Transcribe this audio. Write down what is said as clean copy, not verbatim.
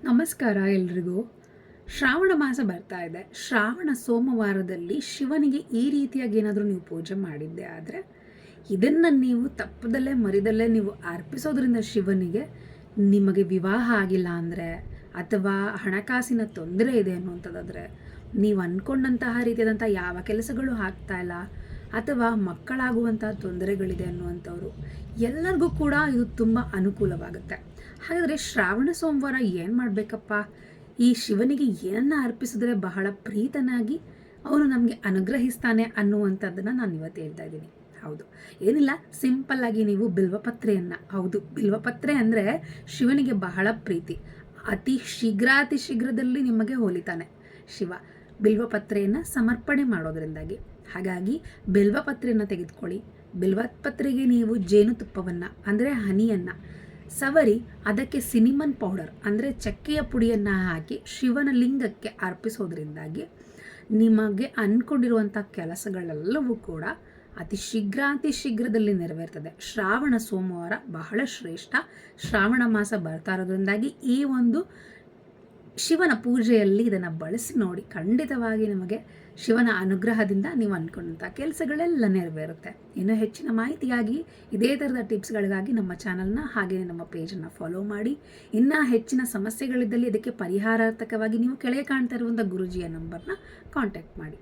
ನಮಸ್ಕಾರ ಎಲ್ರಿಗೂ. ಶ್ರಾವಣ ಮಾಸ ಬರ್ತಾ ಇದೆ. ಶ್ರಾವಣ ಸೋಮವಾರದಲ್ಲಿ ಶಿವನಿಗೆ ಈ ರೀತಿಯಾಗಿ ಏನಾದರೂ ನೀವು ಪೂಜೆ ಮಾಡಿದ್ದೆ ಆದರೆ ಇದನ್ನು ನೀವು ತಪ್ಪದಲ್ಲೇ ಮರಿದಲ್ಲೇ ನೀವು ಅರ್ಪಿಸೋದ್ರಿಂದ ಶಿವನಿಗೆ ನಿಮಗೆ ವಿವಾಹ ಆಗಿಲ್ಲ ಅಂದರೆ ಅಥವಾ ಹಣಕಾಸಿನ ತೊಂದರೆ ಇದೆ ಅನ್ನುವಂಥದ್ದಾದರೆ, ನೀವು ಅಂದ್ಕೊಂಡಂತಹ ರೀತಿಯಾದಂಥ ಯಾವ ಕೆಲಸಗಳು ಆಗ್ತಾ ಇಲ್ಲ ಅಥವಾ ಮಕ್ಕಳಾಗುವಂಥ ತೊಂದರೆಗಳಿದೆ ಅನ್ನುವಂಥವ್ರು ಎಲ್ಲರಿಗೂ ಕೂಡ ಇದು ತುಂಬ ಅನುಕೂಲವಾಗುತ್ತೆ. ಹಾಗಾದರೆ ಶ್ರಾವಣ ಸೋಮವಾರ ಏನು ಮಾಡಬೇಕಪ್ಪ? ಈ ಶಿವನಿಗೆ ಏನನ್ನು ಅರ್ಪಿಸಿದ್ರೆ ಬಹಳ ಪ್ರೀತನಾಗಿ ಅವನು ನಮಗೆ ಅನುಗ್ರಹಿಸ್ತಾನೆ ಅನ್ನುವಂಥದ್ದನ್ನು ನಾನು ಇವತ್ತು ಹೇಳ್ತಾ ಇದ್ದೀನಿ. ಹೌದು, ಏನಿಲ್ಲ, ಸಿಂಪಲ್ಲಾಗಿ ನೀವು ಬಿಲ್ವಪತ್ರೆಯನ್ನು, ಹೌದು, ಬಿಲ್ವಪತ್ರೆ ಅಂದರೆ ಶಿವನಿಗೆ ಬಹಳ ಪ್ರೀತಿ. ಅತಿ ಶೀಘ್ರದಲ್ಲಿ ನಿಮಗೆ ಹೋಲಿತಾನೆ ಶಿವ ಬಿಲ್ವಪತ್ರೆಯನ್ನು ಸಮರ್ಪಣೆ ಮಾಡೋದ್ರಿಂದಾಗಿ. ಹಾಗಾಗಿ ಬಿಲ್ವಪತ್ರೆಯನ್ನು ತೆಗೆದುಕೊಳ್ಳಿ. ಬಿಲ್ವಪತ್ರೆಗೆ ನೀವು ಜೇನುತುಪ್ಪವನ್ನು ಅಂದರೆ ಹನಿಯನ್ನು ಸವರಿ ಅದಕ್ಕೆ ಸಿನಿಮನ್ ಪೌಡರ್ ಅಂದರೆ ಚಕ್ಕೆಯ ಪುಡಿಯನ್ನು ಹಾಕಿ ಶಿವನ ಲಿಂಗಕ್ಕೆ ಅರ್ಪಿಸೋದ್ರಿಂದಾಗಿ ನಿಮಗೆ ಅಂದ್ಕೊಂಡಿರುವಂಥ ಕೆಲಸಗಳೆಲ್ಲವೂ ಕೂಡ ಅತಿ ಶೀಘ್ರದಲ್ಲಿ ನೆರವೇರ್ತದೆ. ಶ್ರಾವಣ ಸೋಮವಾರ ಬಹಳ ಶ್ರೇಷ್ಠ. ಶ್ರಾವಣ ಮಾಸ ಬರ್ತಾ ಇರೋದ್ರಿಂದಾಗಿ ಈ ಒಂದು ಶಿವನ ಪೂಜೆಯಲ್ಲಿ ಇದನ್ನು ಬಳಸಿ ನೋಡಿ. ಖಂಡಿತವಾಗಿ ನಿಮಗೆ ಶಿವನ ಅನುಗ್ರಹದಿಂದ ನೀವು ಅಂದ್ಕೊಂಡಂಥ ಕೆಲಸಗಳೆಲ್ಲ ನೆರವೇರುತ್ತೆ. ಇನ್ನೂ ಹೆಚ್ಚಿನ ಮಾಹಿತಿಯಾಗಿ ಇದೇ ಥರದ ಟಿಪ್ಸ್ಗಳಿಗಾಗಿ ನಮ್ಮ ಚಾನಲ್ನ ಹಾಗೆಯೇ ನಮ್ಮ ಪೇಜನ್ನು ಫಾಲೋ ಮಾಡಿ. ಇನ್ನೂ ಹೆಚ್ಚಿನ ಸಮಸ್ಯೆಗಳಿದ್ದಲ್ಲಿ ಇದಕ್ಕೆ ಪರಿಹಾರಾರ್ಥಕವಾಗಿ ನೀವು ಕೆಳಗೆ ಕಾಣ್ತಾ ಇರುವಂಥ ಗುರೂಜಿಯ ನಂಬರ್ನ ಕಾಂಟ್ಯಾಕ್ಟ್ ಮಾಡಿ.